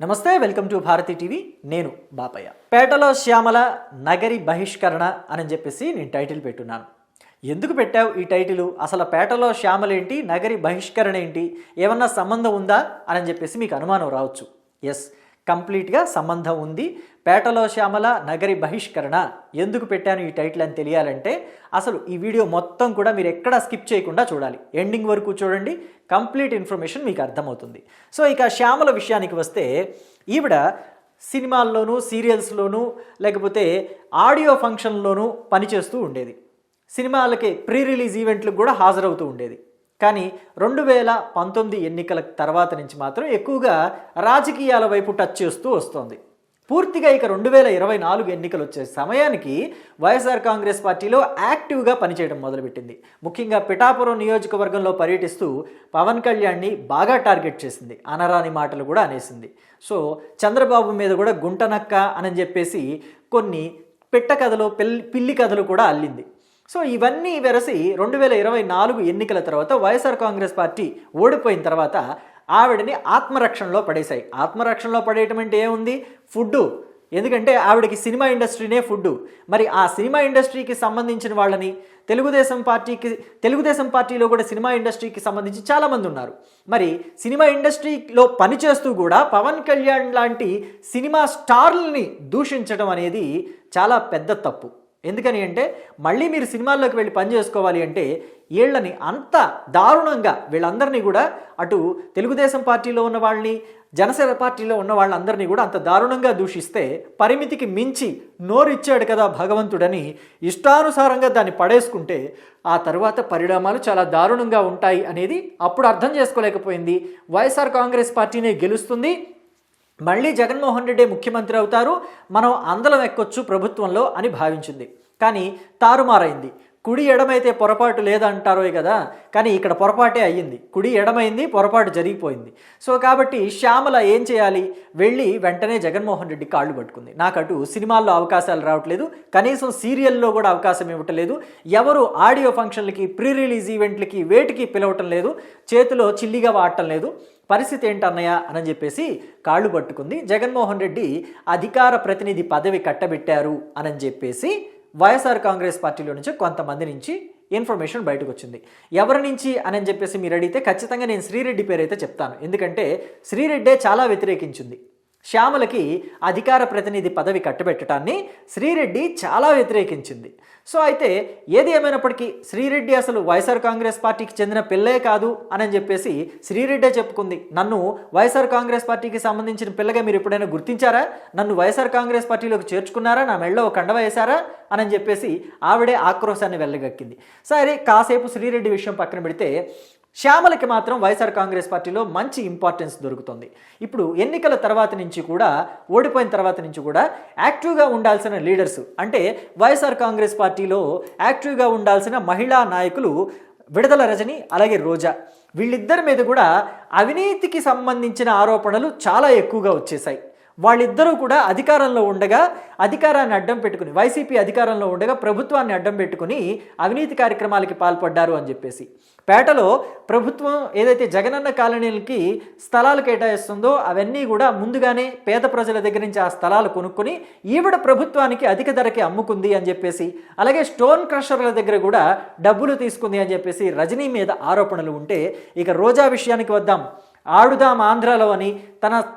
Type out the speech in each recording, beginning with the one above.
నమస్తే, welcome to Bharati TV. నేను బాపయ్య. పేటలో శ్యామల నగరి బహిష్కరణ అని చెప్పేసి నేను టైటిల్ పెట్టున్నాను. ఎందుకు పెట్టావు ఈ టైటిల్? అసలు పేటలో శ్యామల ఏంటి, నగరి బహిష్కరణ ఏంటి, ఏమన్నా సంబంధం ఉందా అని చెప్పేసి మీకు అనుమానం రావచ్చు. ఎస్, కంప్లీట్గా సంబంధం ఉంది. పేటలో శ్యామల నగరి బహిష్కరణ ఎందుకు పెట్టాను ఈ టైటిల్ అని తెలియాలంటే అసలు ఈ వీడియో మొత్తం కూడా మీరు ఎక్కడా స్కిప్ చేయకుండా చూడాలి. ఎండింగ్ వరకు చూడండి, కంప్లీట్ ఇన్ఫర్మేషన్ మీకు అర్థమవుతుంది. సో ఇక శ్యామల విషయానికి వస్తే, ఈవిడ సినిమాల్లోనూ సీరియల్స్లోనూ లేకపోతే ఆడియో ఫంక్షన్లోనూ పనిచేస్తూ ఉండేది. సినిమాలకి ప్రీ రిలీజ్ ఈవెంట్లకు కూడా హాజరవుతూ ఉండేది. కానీ 2019 ఎన్నికల తర్వాత నుంచి మాత్రం ఎక్కువగా రాజకీయాల వైపు టచ్ చేస్తూ వస్తోంది. పూర్తిగా ఇక 2024 ఎన్నికలు వచ్చే సమయానికి వైఎస్ఆర్ కాంగ్రెస్ పార్టీలో యాక్టివ్గా పనిచేయడం మొదలుపెట్టింది. ముఖ్యంగా పిఠాపురం నియోజకవర్గంలో పర్యటిస్తూ పవన్ కళ్యాణ్ని బాగా టార్గెట్ చేసింది. అనరాని మాటలు కూడా అనేసింది. సో చంద్రబాబు మీద కూడా గుంటనక్క అని చెప్పేసి కొన్ని పిట్ట కథలు, పిల్లి కథలు కూడా అల్లింది. సో ఇవన్నీ వెరసి 2024 ఎన్నికల తర్వాత వైఎస్ఆర్ కాంగ్రెస్ పార్టీ ఓడిపోయిన తర్వాత ఆవిడని ఆత్మరక్షణలో పడేశాయి. ఆత్మరక్షణలో పడేయటం అంటే ఏముంది? ఫుడ్డు. ఎందుకంటే ఆవిడకి సినిమా ఇండస్ట్రీనే ఫుడ్డు. మరి ఆ సినిమా ఇండస్ట్రీకి సంబంధించిన వాళ్ళని తెలుగుదేశం పార్టీలో కూడా సినిమా ఇండస్ట్రీకి సంబంధించి చాలామంది ఉన్నారు. మరి సినిమా ఇండస్ట్రీలో పనిచేస్తూ కూడా పవన్ కళ్యాణ్ లాంటి సినిమా స్టార్లని దూషించడం అనేది చాలా పెద్ద తప్పు. ఎందుకని అంటే మళ్ళీ మీరు సినిమాల్లోకి వెళ్ళి పని చేసుకోవాలి అంటే వీళ్ళని అంత దారుణంగా, వీళ్ళందరినీ కూడా అటు తెలుగుదేశం పార్టీలో ఉన్న వాళ్ళని, జనసేన పార్టీలో ఉన్న వాళ్ళందరినీ కూడా అంత దారుణంగా దూషిస్తే పరిమితికి మించి నోరిచ్చాడు కదా భగవంతుడని ఇష్టానుసారంగా దాన్ని పడేసుకుంటే ఆ తర్వాత పరిణామాలు చాలా దారుణంగా ఉంటాయి అనేది అప్పుడు అర్థం చేసుకోలేకపోయింది. వైఎస్ఆర్ కాంగ్రెస్ పార్టీనే గెలుస్తుంది, మళ్ళీ జగన్మోహన్ రెడ్డి ముఖ్యమంత్రి అవుతారు, మనం అందలం ఎక్కొచ్చు ప్రభుత్వంలో అని భావించింది. కానీ తారుమారైంది. కుడి ఎడమైతే పొరపాటు లేదంటారో కదా, కానీ ఇక్కడ పొరపాటే అయ్యింది. కుడి ఎడమైంది, పొరపాటు జరిగిపోయింది. సో కాబట్టి శ్యామల ఏం చేయాలి? వెళ్ళి వెంటనే జగన్మోహన్ రెడ్డి కాళ్ళు పట్టుకుంది. నాకు అటు సినిమాల్లో అవకాశాలు రావట్లేదు, కనీసం సీరియల్లో కూడా అవకాశం ఇవ్వట్లేదు, ఎవరు ఆడియో ఫంక్షన్లకి, ప్రీ రిలీజ్ ఈవెంట్లకి వేటికి పిలవటం లేదు, చేతిలో చిల్లిగా వాడటం లేదు, పరిస్థితి ఏంటన్నయ్య అని చెప్పేసి కాళ్ళు పట్టుకుంది. జగన్మోహన్ రెడ్డి అధికార ప్రతినిధి పదవి కట్టబెట్టారు అని చెప్పేసి వైఎస్ఆర్ కాంగ్రెస్ పార్టీలో నుంచి కొంతమంది నుంచి ఇన్ఫర్మేషన్ బయటకు వచ్చింది. ఎవరి నుంచి అని చెప్పేసి మీరు అడిగితే ఖచ్చితంగా నేను శ్రీరెడ్డి పేరైతే చెప్తాను. ఎందుకంటే శ్రీరెడ్డే చాలా వ్యతిరేకించింది. శ్యామలకి అధికార ప్రతినిధి పదవి కట్టబెట్టడాన్ని శ్రీరెడ్డి చాలా వ్యతిరేకించింది. సో అయితే ఏది ఏమైనప్పటికీ శ్రీరెడ్డి అసలు వైఎస్ఆర్ కాంగ్రెస్ పార్టీకి చెందిన పిల్లే కాదు అని చెప్పేసి శ్రీరెడ్డే చెప్పుకుంది. నన్ను వైఎస్ఆర్ కాంగ్రెస్ పార్టీకి సంబంధించిన పిల్లగా మీరు ఎప్పుడైనా గుర్తించారా? నన్ను వైఎస్ఆర్ కాంగ్రెస్ పార్టీలోకి చేర్చుకున్నారా? నా మెళ్ళో కండవ వేశారా అని చెప్పేసి ఆవిడే ఆక్రోశాన్ని వెళ్ళగక్కింది. సరే, కాసేపు శ్రీరెడ్డి విషయం పక్కన పెడితే శ్యామలకి మాత్రం వైఎస్ఆర్ కాంగ్రెస్ పార్టీలో మంచి ఇంపార్టెన్స్ దొరుకుతుంది. ఇప్పుడు ఎన్నికల తర్వాత నుంచి కూడా, ఓడిపోయిన తర్వాత నుంచి కూడా యాక్టివ్గా ఉండాల్సిన లీడర్స్, అంటే వైఎస్ఆర్ కాంగ్రెస్ పార్టీలో యాక్టివ్గా ఉండాల్సిన మహిళా నాయకులు విడుదల రజని, అలాగే రోజా, వీళ్ళిద్దరి మీద కూడా అవినీతికి సంబంధించిన ఆరోపణలు చాలా ఎక్కువగా వచ్చేసాయి. వాళ్ళిద్దరూ కూడా అధికారంలో ఉండగా, అధికారాన్ని అడ్డం పెట్టుకుని, వైసీపీ అధికారంలో ఉండగా ప్రభుత్వాన్ని అడ్డం పెట్టుకుని అవినీతి కార్యక్రమాలకి పాల్పడ్డారు అని చెప్పేసి పేటలో ప్రభుత్వం ఏదైతే జగనన్న కాలనీలకి స్థలాలు కేటాయిస్తుందో అవన్నీ కూడా ముందుగానే పేద ప్రజల దగ్గర నుంచి ఆ స్థలాలు కొనుక్కొని ఈవిడ ప్రభుత్వానికి అధిక ధరకి అమ్ముకుంది అని చెప్పేసి, అలాగే స్టోన్ క్రషర్ల దగ్గర కూడా డబ్బులు తీసుకుంది అని చెప్పేసి రజనీ మీద ఆరోపణలు ఉంటే, ఇక రోజా విషయానికి వద్దాం. ఆడుదాం ఆంధ్రాలో అని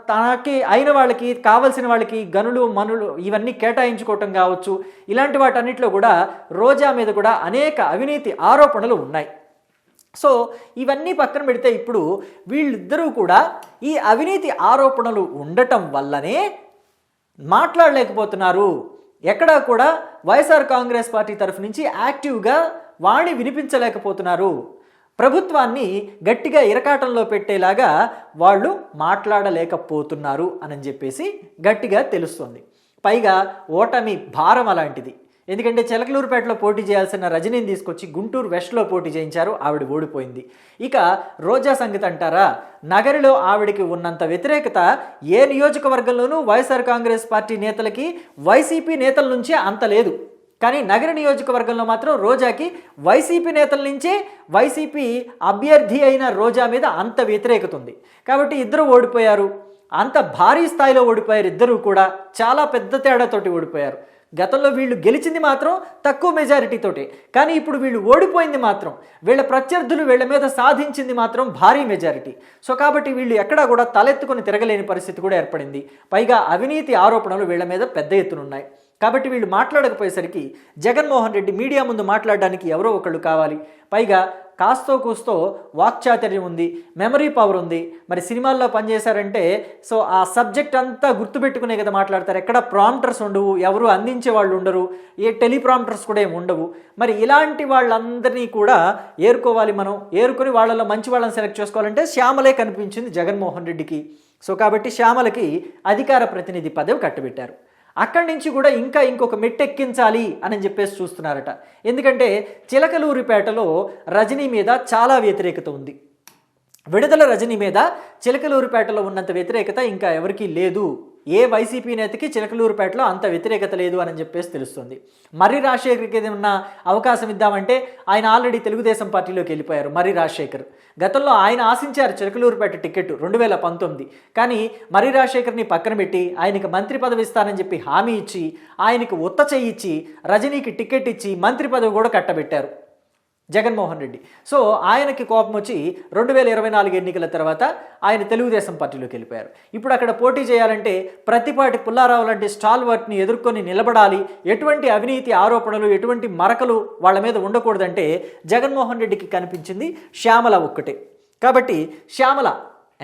తనకి అయిన వాళ్ళకి, కావలసిన వాళ్ళకి గనులు మనులు ఇవన్నీ కేటాయించుకోవటం కావచ్చు, ఇలాంటి వాటన్నిటిలో కూడా రోజా మీద కూడా అనేక అవినీతి ఆరోపణలు ఉన్నాయి. సో ఇవన్నీ పక్కన పెడితే ఇప్పుడు వీళ్ళిద్దరూ కూడా ఈ అవినీతి ఆరోపణలు ఉండటం వల్లనే మాట్లాడలేకపోతున్నారు. ఎక్కడా కూడా వైఎస్ఆర్ కాంగ్రెస్ పార్టీ తరఫు నుంచి యాక్టివ్గా వాణి వినిపించలేకపోతున్నారు. ప్రభుత్వాన్ని గట్టిగా ఇరకాటంలో పెట్టేలాగా వాళ్ళు మాట్లాడలేకపోతున్నారు అని చెప్పేసి గట్టిగా తెలుస్తుంది. పైగా ఓటమి భారం అలాంటిది. ఎందుకంటే చిలకలూరుపేటలో పోటీ చేయాల్సిన రజనీని తీసుకొచ్చి గుంటూరు వెస్ట్లో పోటీ చేయించారు, ఆవిడ ఓడిపోయింది. ఇక రోజా సంగతి అంటారా? నగరిలో ఆవిడికి ఉన్నంత వ్యతిరేకత ఏ నియోజకవర్గంలోనూ వైఎస్ఆర్ కాంగ్రెస్ పార్టీ నేతలకి వైసీపీ నేతల నుంచే అంత లేదు. కానీ నగర నియోజకవర్గంలో మాత్రం రోజాకి వైసీపీ నేతల నుంచే, వైసీపీ అభ్యర్థి అయిన రోజా మీద అంత వ్యతిరేకత ఉంది. కాబట్టి ఇద్దరు ఓడిపోయారు. అంత భారీ స్థాయిలో ఓడిపోయారు ఇద్దరూ కూడా, చాలా పెద్ద తేడాతోటి ఓడిపోయారు. గతంలో వీళ్ళు గెలిచింది మాత్రం తక్కువ మెజారిటీతోటే, కానీ ఇప్పుడు వీళ్ళు ఓడిపోయింది మాత్రం, వీళ్ళ ప్రత్యర్థులు వీళ్ళ మీద సాధించింది మాత్రం భారీ మెజారిటీ. సో కాబట్టి వీళ్ళు ఎక్కడా కూడా తలెత్తుకొని తిరగలేని పరిస్థితి కూడా ఏర్పడింది. పైగా అవినీతి ఆరోపణలు వీళ్ళ మీద పెద్ద ఎత్తునున్నాయి. కాబట్టి వీళ్ళు మాట్లాడకపోయేసరికి జగన్మోహన్ రెడ్డి మీడియా ముందు మాట్లాడడానికి ఎవరో ఒకళ్ళు కావాలి. పైగా కాస్తో కూస్తో వాక్చాతుర్యం ఉంది, మెమరీ పవర్ ఉంది. మరి సినిమాల్లో పనిచేశారంటే సో ఆ సబ్జెక్ట్ అంతా గుర్తుపెట్టుకునే కదా మాట్లాడతారు. ఎక్కడ ప్రాంప్టర్స్ ఉండవు, ఎవరు అందించే వాళ్ళు ఉండరు, ఏ టెలిప్రాంప్టర్స్ కూడా ఏమి ఉండవు. మరి ఇలాంటి వాళ్ళందరినీ కూడా ఏరుకోవాలి మనం. ఏరుకొని వాళ్ళలో మంచి వాళ్ళని సెలెక్ట్ చేసుకోవాలంటే శ్యామలే కనిపించింది జగన్మోహన్ రెడ్డికి. సో కాబట్టి శ్యామలకి అధికార ప్రతినిధి పదవి కట్టబెట్టారు. అక్కడి నుంచి కూడా ఇంకొక మెట్టెక్కించాలి అని చెప్పేసి చూస్తున్నారట. ఎందుకంటే చిలకలూరిపేటలో రజనీ మీద చాలా వ్యతిరేకత ఉంది. విడుదల రజనీ మీద చిలకలూరిపేటలో ఉన్నంత వ్యతిరేకత ఇంకా ఎవరికీ లేదు. ఏ వైసీపీ నేతకి చిలకలూరుపేటలో అంత వ్యతిరేకత లేదు అని చెప్పేసి తెలుస్తుంది. మర్రి రాజశేఖర్కి ఏదైనా అవకాశం ఇద్దామంటే ఆయన ఆల్రెడీ తెలుగుదేశం పార్టీలోకి వెళ్ళిపోయారు. మర్రి రాజశేఖర్ గతంలో ఆయన ఆశించారు చిలకలూరుపేట టికెట్ 2019, కానీ మర్రి రాజశేఖర్ని పక్కన పెట్టి ఆయనకి మంత్రి పదవి ఇస్తానని చెప్పి హామీ ఇచ్చి ఆయనకి ఉత్త చెయ్యిచ్చి రజనీకి టికెట్ ఇచ్చి మంత్రి పదవి కూడా కట్టబెట్టారు జగన్మోహన్ రెడ్డి. సో ఆయనకి కోపం వచ్చి 2024 ఎన్నికల తర్వాత ఆయన తెలుగుదేశం పార్టీలోకి వెళ్ళిపోయారు. ఇప్పుడు అక్కడ పోటీ చేయాలంటే ప్రతిపాటి పుల్లారావు లాంటి స్టాల్వర్ట్ని ఎదుర్కొని నిలబడాలి. ఎటువంటి అవినీతి ఆరోపణలు, ఎటువంటి మరకలు వాళ్ళ మీద ఉండకూడదంటే జగన్మోహన్ రెడ్డికి కనిపించింది శ్యామల ఒక్కటే. కాబట్టి శ్యామల,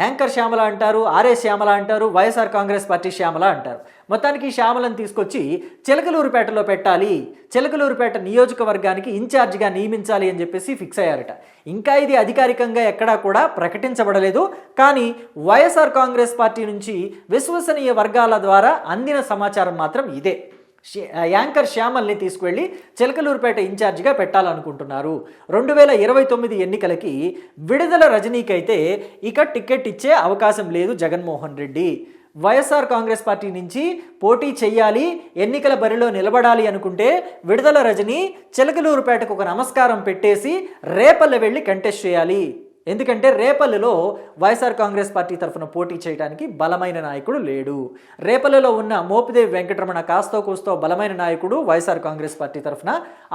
యాంకర్ శ్యామల అంటారు, ఆర్ఏ శ్యామల అంటారు, వైఎస్ఆర్ కాంగ్రెస్ పార్టీ శ్యామల అంటారు. మొత్తానికి శ్యామలను తీసుకొచ్చి చిలకలూరుపేటలో పెట్టాలి, చిలకలూరుపేట నియోజకవర్గానికి ఇన్ఛార్జిగా నియమించాలి అని చెప్పేసి ఫిక్స్ అయ్యారట. ఇంకా ఇది అధికారికంగా ఎక్కడా కూడా ప్రకటించబడలేదు. కానీ వైఎస్ఆర్ కాంగ్రెస్ పార్టీ నుంచి విశ్వసనీయ వర్గాల ద్వారా అందిన సమాచారం మాత్రం ఇదే. యాంకర్ శ్యామల్ని తీసుకువెళ్ళి చిలకలూరుపేట ఇన్ఛార్జిగా పెట్టాలనుకుంటున్నారు. 2029 ఎన్నికలకి విడుదల రజనీకైతే ఇక టికెట్ ఇచ్చే అవకాశం లేదు జగన్మోహన్ రెడ్డి. వైఎస్ఆర్ కాంగ్రెస్ పార్టీ నుంచి పోటీ చెయ్యాలి, ఎన్నికల బరిలో నిలబడాలి అనుకుంటే విడుదల రజనీ చిలకలూరుపేటకు ఒక నమస్కారం పెట్టేసి రేపల్లె వెళ్ళి కంటెస్ట్ చేయాలి. ఎందుకంటే రేపల్లెలో వైఎస్ఆర్ కాంగ్రెస్ పార్టీ తరఫున పోటీ చేయడానికి బలమైన నాయకుడు లేడు. రేపల్లెలో ఉన్న మోపిదేవి వెంకటరమణ కాస్తో కూస్తో బలమైన నాయకుడు వైఎస్ఆర్ కాంగ్రెస్ పార్టీ తరఫున.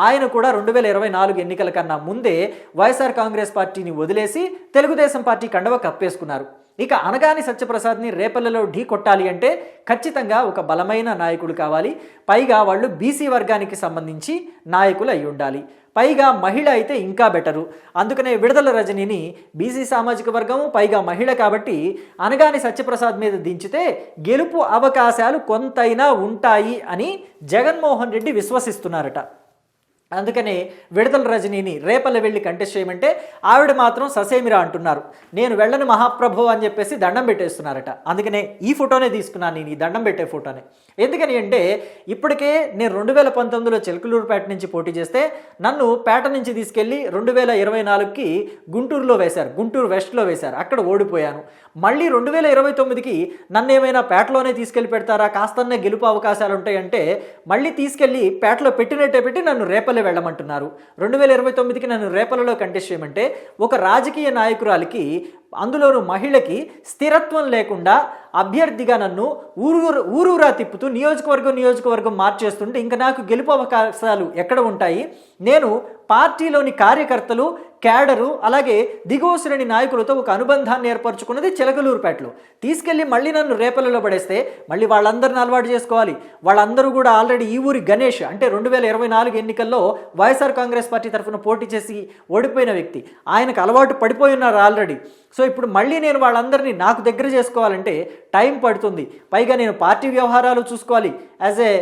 ఆయన కూడా 2024 ఎన్నికల కన్నా ముందే వైఎస్ఆర్ కాంగ్రెస్ పార్టీని వదిలేసి తెలుగుదేశం పార్టీ కండవ కప్పేసుకున్నారు. ఇక అనగాని సత్యప్రసాద్ని రేపల్లెలో ఢీ కొట్టాలి అంటే ఖచ్చితంగా ఒక బలమైన నాయకుడు కావాలి. పైగా వాళ్ళు బీసీ వర్గానికి సంబంధించి నాయకులు అయి ఉండాలి. పైగా మహిళ అయితే ఇంకా బెటరు. అందుకనే విడుదల రజనీని బీసీ సామాజిక వర్గము, పైగా మహిళ కాబట్టి అనగాని సత్యప్రసాద్ మీద దించితే గెలుపు అవకాశాలు కొంతైనా ఉంటాయి అని జగన్మోహన్ రెడ్డి విశ్వసిస్తున్నారట. అందుకనే విడుదల రజనీని రేపల్లె వెళ్ళి కంటెస్ట్ చేయమంటే ఆవిడ మాత్రం ససేమిరా అంటున్నారు. నేను వెళ్ళను మహాప్రభు అని చెప్పేసి దండం పెట్టేస్తున్నారట. అందుకనే ఈ ఫోటోనే తీసుకున్నాను, నేను ఈ దండం పెట్టే ఫోటోనే. ఎందుకని అంటే ఇప్పటికే నేను 2019లో చిలకలూరుపేట నుంచి పోటీ చేస్తే నన్ను పేట నుంచి తీసుకెళ్ళి 2024కి గుంటూరులో వేశారు, గుంటూరు వెస్ట్లో వేశారు, అక్కడ ఓడిపోయాను. మళ్ళీ 2029కి నన్ను ఏమైనా పేటలోనే తీసుకెళ్ళి పెడతారా, కాస్తనే గెలుపు అవకాశాలు ఉంటాయంటే మళ్ళీ తీసుకెళ్ళి పేటలో పెట్టినట్టే పెట్టి నన్ను రేపల్లె వెళ్ళమంటున్నారు. 2029కి నన్ను రేపల్లలో కంటెస్ట్ చేయమంటే ఒక రాజకీయ నాయకురాలికి, అందులోనూ మహిళకి స్థిరత్వం లేకుండా అభ్యర్థిగా నన్ను ఊరూరా తిప్పుతూ నియోజకవర్గం మార్చేస్తుంటే ఇంకా నాకు గెలుపు అవకాశాలు ఎక్కడ ఉంటాయి? నేను పార్టీలోని కార్యకర్తలు, క్యాడరు, అలాగే దిగువ శ్రేణి నాయకులతో ఒక అనుబంధాన్ని ఏర్పరచుకున్నది చిలకలూరుపేటలో. తీసుకెళ్ళి మళ్ళీ నన్ను రేపల్లలో పడేస్తే మళ్ళీ వాళ్ళందరిని అలవాటు చేసుకోవాలి. వాళ్ళందరూ కూడా ఆల్రెడీ ఈ ఊరి గణేష్ అంటే 2024 ఎన్నికల్లో వైఎస్ఆర్ కాంగ్రెస్ పార్టీ తరఫున పోటీ చేసి ఓడిపోయిన వ్యక్తి, ఆయనకు అలవాటు పడిపోయి ఉన్నారు ఆల్రెడీ. సో ఇప్పుడు మళ్ళీ నేను వాళ్ళందరినీ నాకు దగ్గర చేసుకోవాలంటే టైం పడుతుంది. పైగా నేను పార్టీ వ్యవహారాలు చూసుకోవాలి. యాజ్ ఏ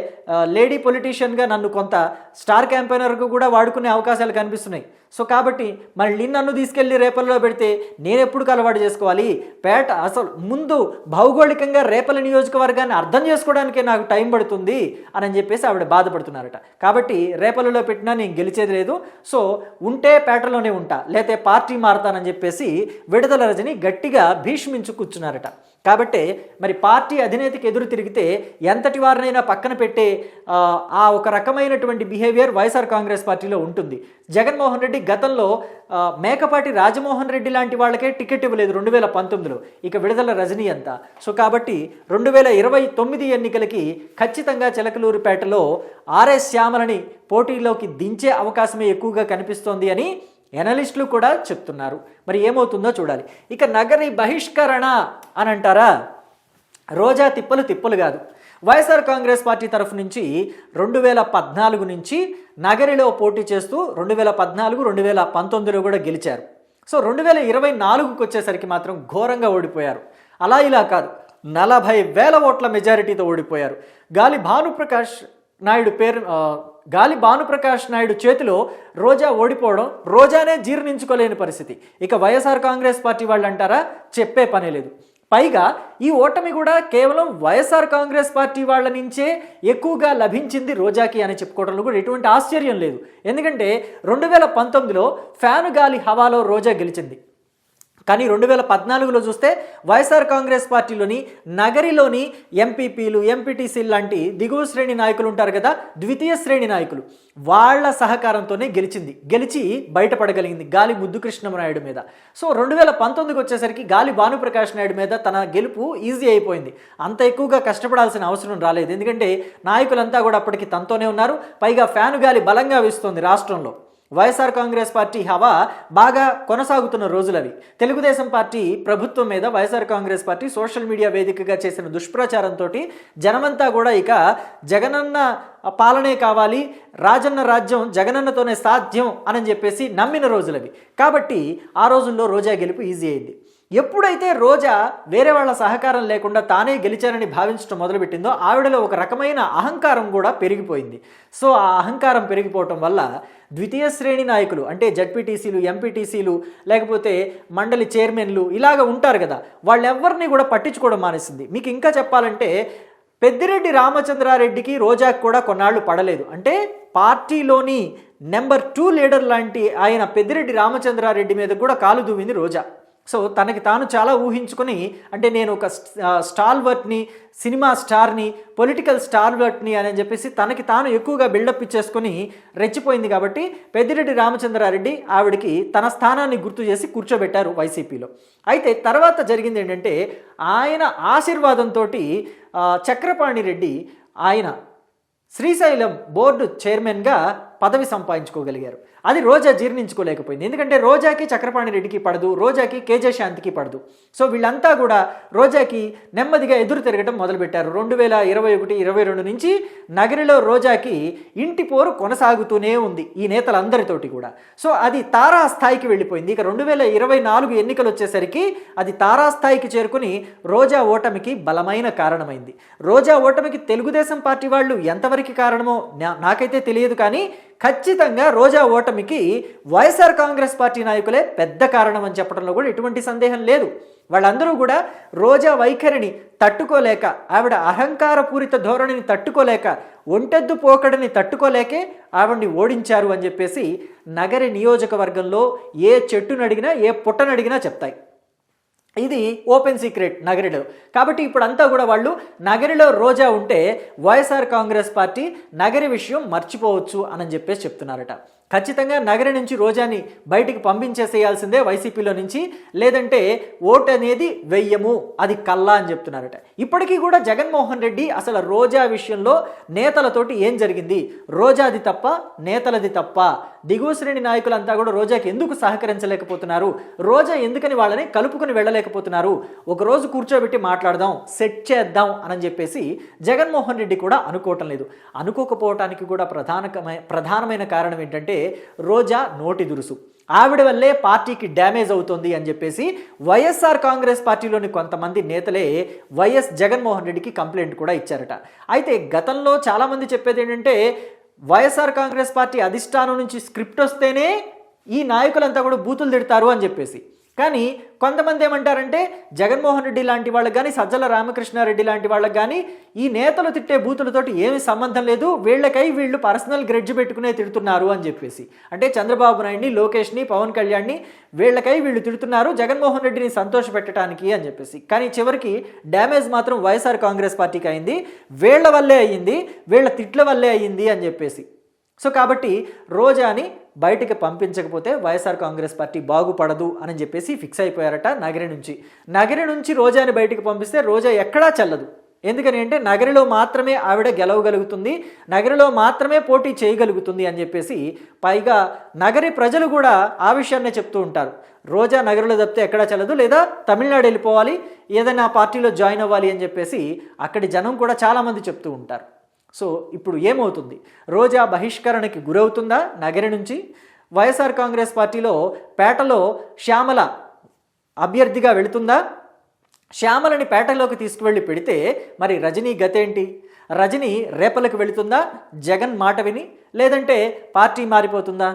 లేడీ పొలిటీషియన్గా నన్ను కొంత స్టార్ క్యాంపెయినర్గా కూడా వాడుకునే అవకాశాలు కనిపిస్తున్నాయి. సో కాబట్టి మళ్ళీ నన్ను తీసుకెళ్ళి రేపల్లలో పెడితే నేను ఎప్పుడు అలవాటు చేసుకోవాలి? పేట అసలు ముందు భౌగోళికంగా రేపల్ల నియోజకవర్గాన్ని అర్థం చేసుకోవడానికే నాకు టైం పడుతుంది అని చెప్పేసి ఆవిడ బాధపడుతున్నారట. కాబట్టి రేపల్లలో పెట్టినా నేను గెలిచేది లేదు. సో ఉంటే పేటలోనే ఉంటా, లేతే పార్టీ మారుతానని చెప్పేసి విడుదల రజని గట్టిగా భీష్మించు కూర్చున్నారట. కాబట్టే మరి పార్టీ అధినేతకి ఎదురు తిరిగితే ఎంతటి వారినైనా పక్కన పెట్టే ఆ ఒక రకమైనటువంటి బిహేవియర్ వైఎస్ఆర్ కాంగ్రెస్ పార్టీలో ఉంటుంది. జగన్మోహన్ రెడ్డి గతంలో మేకపాటి రాజమోహన్ రెడ్డి లాంటి వాళ్ళకే టికెట్ ఇవ్వలేదు 2019లో, ఇక విడుదల రజనీ అంతా. సో కాబట్టి 2029 ఎన్నికలకి ఖచ్చితంగా చిలకలూరిపేటలో ఆర్ఎస్ శ్యామలని పోటీలోకి దించే అవకాశమే ఎక్కువగా కనిపిస్తోంది అని ఎనలిస్టులు కూడా చెప్తున్నారు. మరి ఏమవుతుందో చూడాలి. ఇక నగరి బహిష్కరణ అని అంటారా, రోజా తిప్పలు కాదు. వైఎస్ఆర్ కాంగ్రెస్ పార్టీ తరఫు నుంచి 2014 నుంచి నగరిలో పోటీ చేస్తూ 2014, 2019లో కూడా గెలిచారు. సో 2024కు వచ్చేసరికి మాత్రం ఘోరంగా ఓడిపోయారు. అలా ఇలా కాదు, 40,000 ఓట్ల మెజారిటీతో ఓడిపోయారు. గాలి భానుప్రకాష్ నాయుడు చేతిలో రోజా ఓడిపోవడం రోజానే జీర్ణించుకోలేని పరిస్థితి. ఇక వైఎస్ఆర్ కాంగ్రెస్ పార్టీ వాళ్ళు అంటారా, చెప్పే పని లేదు. పైగా ఈ ఓటమి కూడా కేవలం వైఎస్ఆర్ కాంగ్రెస్ పార్టీ వాళ్ళ నుంచే ఎక్కువగా లభించింది రోజాకి అని చెప్పుకోవడంలో కూడా ఎటువంటి ఆశ్చర్యం లేదు. ఎందుకంటే 2019లో ఫ్యాను గాలి హవాలో రోజా గెలిచింది. కానీ 2014లో చూస్తే వైఎస్ఆర్ కాంగ్రెస్ పార్టీలోని నగరిలోని ఎంపీపీలు, ఎంపీటీసీలు లాంటి దిగువ శ్రేణి నాయకులు ఉంటారు కదా, ద్వితీయ శ్రేణి నాయకులు, వాళ్ళ సహకారంతోనే గెలిచి బయటపడగలిగింది గాలి ముద్దుకృష్ణమనాయుడు మీద. సో 2019కి వచ్చేసరికి గాలి భానుప్రకాష్ నాయుడు మీద తన గెలుపు ఈజీ అయిపోయింది. అంత ఎక్కువగా కష్టపడాల్సిన అవసరం రాలేదు. ఎందుకంటే నాయకులంతా కూడా అప్పటికి తనతోనే ఉన్నారు. పైగా ఫ్యాను గాలి బలంగా వీస్తోంది రాష్ట్రంలో. వైఎస్ఆర్ కాంగ్రెస్ పార్టీ హవా బాగా కొనసాగుతున్న రోజులవి. తెలుగుదేశం పార్టీ ప్రభుత్వం మీద YSR Congress party social media వేదికగా చేసిన దుష్ప్రచారంతో జనమంతా కూడా ఇక జగనన్న పాలనే కావాలి, రాజన్న రాజ్యం జగనన్నతోనే సాధ్యం అని చెప్పేసి నమ్మిన రోజులవి. కాబట్టి ఆ రోజుల్లో రోజా గెలుపు ఈజీ అయింది. ఎప్పుడైతే రోజా వేరే వాళ్ళ సహకారం లేకుండా తానే గెలిచానని భావించడం మొదలుపెట్టిందో ఆవిడలో ఒక రకమైన అహంకారం కూడా పెరిగిపోయింది. సో ఆ అహంకారం పెరిగిపోవటం వల్ల ద్వితీయ శ్రేణి నాయకులు అంటే జడ్పీటీసీలు, ఎంపీటీసీలు, లేకపోతే మండలి చైర్మన్లు ఇలాగ ఉంటారు కదా, వాళ్ళెవ్వరిని కూడా పట్టించుకోవడం మానేసింది. మీకు ఇంకా చెప్పాలంటే పెద్దిరెడ్డి రామచంద్రారెడ్డికి రోజాకి కూడా కొన్నాళ్ళు పడలేదు. అంటే పార్టీలోని నెంబర్ 2 లీడర్ లాంటి ఆయన పెద్దిరెడ్డి రామచంద్రారెడ్డి మీద కూడా కాలు దూవింది రోజా. సో తనకి తాను చాలా ఊహించుకొని, అంటే నేను ఒక స్టాల్వర్ట్ని, సినిమా స్టార్ని, పొలిటికల్ స్టాల్వర్ట్ని అని చెప్పేసి తనకి తాను ఎక్కువగా బిల్డప్ ఇచ్చేసుకొని రెచ్చిపోయింది. కాబట్టి పెద్దిరెడ్డి రామచంద్రారెడ్డి ఆవిడికి తన స్థానాన్ని గుర్తు చేసి కూర్చోబెట్టారు వైసీపీలో. అయితే తర్వాత జరిగింది ఏంటంటే ఆయన ఆశీర్వాదంతో చక్రపాణి రెడ్డి ఆయన శ్రీశైలం బోర్డు చైర్మన్గా పదవి సంపాదించుకోగలిగారు. అది రోజా జీర్ణించుకోలేకపోయింది. ఎందుకంటే రోజాకి చక్రపాణి రెడ్డికి పడదు, రోజాకి కేజే శాంతికి పడదు. సో వీళ్ళంతా కూడా రోజాకి నెమ్మదిగా ఎదురు తిరగడం మొదలుపెట్టారు. 2021-22 నుంచి నగరిలో రోజాకి ఇంటి పోరు కొనసాగుతూనే ఉంది ఈ నేతలందరితోటి కూడా. సో అది తారాస్థాయికి వెళ్ళిపోయింది. ఇక 2024 ఎన్నికలు వచ్చేసరికి అది తారాస్థాయికి చేరుకుని రోజా ఓటమికి బలమైన కారణమైంది. రోజా ఓటమికి తెలుగుదేశం పార్టీ వాళ్ళు ఎంతవరకు కారణమో నాకైతే తెలియదు, కానీ ఖచ్చితంగా రోజా ఓటమికి వైఎస్ఆర్ కాంగ్రెస్ పార్టీ నాయకులే పెద్ద కారణం అని చెప్పడంలో కూడా ఎటువంటి సందేహం లేదు. వాళ్ళందరూ కూడా రోజా వైఖరిని తట్టుకోలేక, ఆవిడ అహంకారపూరిత ధోరణిని తట్టుకోలేక, ఒంటెద్దు పోకడిని తట్టుకోలేకే ఆవిడ్ని ఓడించారు అని చెప్పేసి నగరి నియోజకవర్గంలో ఏ చెట్టునడిగినా, ఏ పుట్టనడిగినా చెప్తాయి. ఇది ఓపెన్ సీక్రెట్ నగరిలో. కాబట్టి ఇప్పుడంతా కూడా వాళ్ళు నగరిలో రోజా ఉంటే వైఎస్ఆర్ కాంగ్రెస్ పార్టీ నగరి విషయం మర్చిపోవచ్చు అని చెప్పేసి చెప్తున్నారట. ఖచ్చితంగా నగరి నుంచి రోజాని బయటికి పంపించేసేయాల్సిందే వైసీపీలో నుంచి, లేదంటే ఓటు అనేది వెయ్యము, అది కల్లా అని చెప్తున్నారట. ఇప్పటికీ కూడా జగన్మోహన్ రెడ్డి అసలు రోజా విషయంలో నేతలతోటి ఏం జరిగింది, రోజాది తప్ప నేతలది తప్ప, దిగువ శ్రేణి నాయకులంతా కూడా రోజాకి ఎందుకు సహకరించలేకపోతున్నారు, రోజా ఎందుకని వాళ్ళని కలుపుకొని వెళ్ళలేకపోతున్నారు, ఒకరోజు కూర్చోబెట్టి మాట్లాడదాం, సెట్ చేద్దాం అని చెప్పేసి జగన్మోహన్ రెడ్డి కూడా అనుకోవటం లేదు. అనుకోకపోవటానికి కూడా ప్రధానమైన కారణం ఏంటంటే రోజా నోటి దురుసు. ఆవిడ వల్లే పార్టీకి డ్యామేజ్ అవుతుంది అని చెప్పేసి వైఎస్ఆర్ కాంగ్రెస్ పార్టీలోని కొంతమంది నేతలే వైఎస్ జగన్మోహన్ రెడ్డికి కంప్లైంట్ కూడా ఇచ్చారట. అయితే గతంలో చాలామంది చెప్పేది ఏంటంటే వైఎస్ఆర్ కాంగ్రెస్ పార్టీ అధిష్టానం నుంచి స్క్రిప్ట్ వస్తేనే ఈ నాయకులంతా కూడా బూతులు తిడతారు అని చెప్పేసి. కానీ కొంతమంది ఏమంటారంటే జగన్మోహన్ రెడ్డి లాంటి వాళ్ళకి కానీ సజ్జల రామకృష్ణారెడ్డి లాంటి వాళ్ళకి కానీ ఈ నేతలు తిట్టే బూతులతోటి ఏమీ సంబంధం లేదు, వీళ్ళకై వీళ్ళు పర్సనల్ గ్రెడ్జ్ పెట్టుకునే తిడుతున్నారు అని చెప్పేసి. అంటే చంద్రబాబు నాయుడిని, లోకేష్ని, పవన్ కళ్యాణ్ని వీళ్ళకై వీళ్ళు తిడుతున్నారు జగన్మోహన్ రెడ్డిని సంతోష పెట్టడానికి అని చెప్పేసి. కానీ చివరికి డ్యామేజ్ మాత్రం వైఎస్ఆర్ కాంగ్రెస్ పార్టీకి అయింది, వీళ్ళ వల్లే అయ్యింది, వీళ్ళ తిట్ల వల్లే అయ్యింది అని చెప్పేసి. సో కాబట్టి రోజాని బయటికి పంపించకపోతే వైఎస్ఆర్ కాంగ్రెస్ పార్టీ బాగుపడదు అని చెప్పేసి ఫిక్స్ అయిపోయారట నగరి నుంచి రోజాని బయటికి పంపిస్తే రోజా ఎక్కడా చెల్లదు. ఎందుకని అంటే నగరిలో మాత్రమే ఆవిడ గెలవగలుగుతుంది, నగరిలో మాత్రమే పోటీ చేయగలుగుతుంది అని చెప్పేసి. పైగా నగరి ప్రజలు కూడా ఆ విషయాన్నే చెప్తూ ఉంటారు, రోజా నగరిలో తప్పితే ఎక్కడా చెల్లదు, లేదా తమిళనాడు వెళ్ళిపోవాలి, ఏదైనా పార్టీలో జాయిన్ అవ్వాలి అని చెప్పేసి అక్కడి జనం కూడా చాలామంది చెప్తూ ఉంటారు. సో ఇప్పుడు ఏమవుతుంది, రోజా బహిష్కరణకి గురవుతుందా నగరి నుంచి? వైఎస్ఆర్ కాంగ్రెస్ పార్టీలో పేటలో శ్యామల అభ్యర్థిగా వెళుతుందా? శ్యామలని పేటలోకి తీసుకువెళ్ళి పెడితే మరి రజనీ గతేంటి? రజనీ రేపలకు వెళుతుందా జగన్ మాట విని, లేదంటే పార్టీ మారిపోతుందా?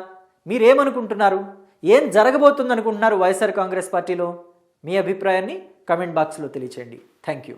మీరేమనుకుంటున్నారు? ఏం జరగబోతుంది అనుకుంటున్నారు వైఎస్ఆర్ కాంగ్రెస్ పార్టీలో? మీ అభిప్రాయాన్ని కమెంట్ బాక్స్లో తెలియచేయండి. Thank you.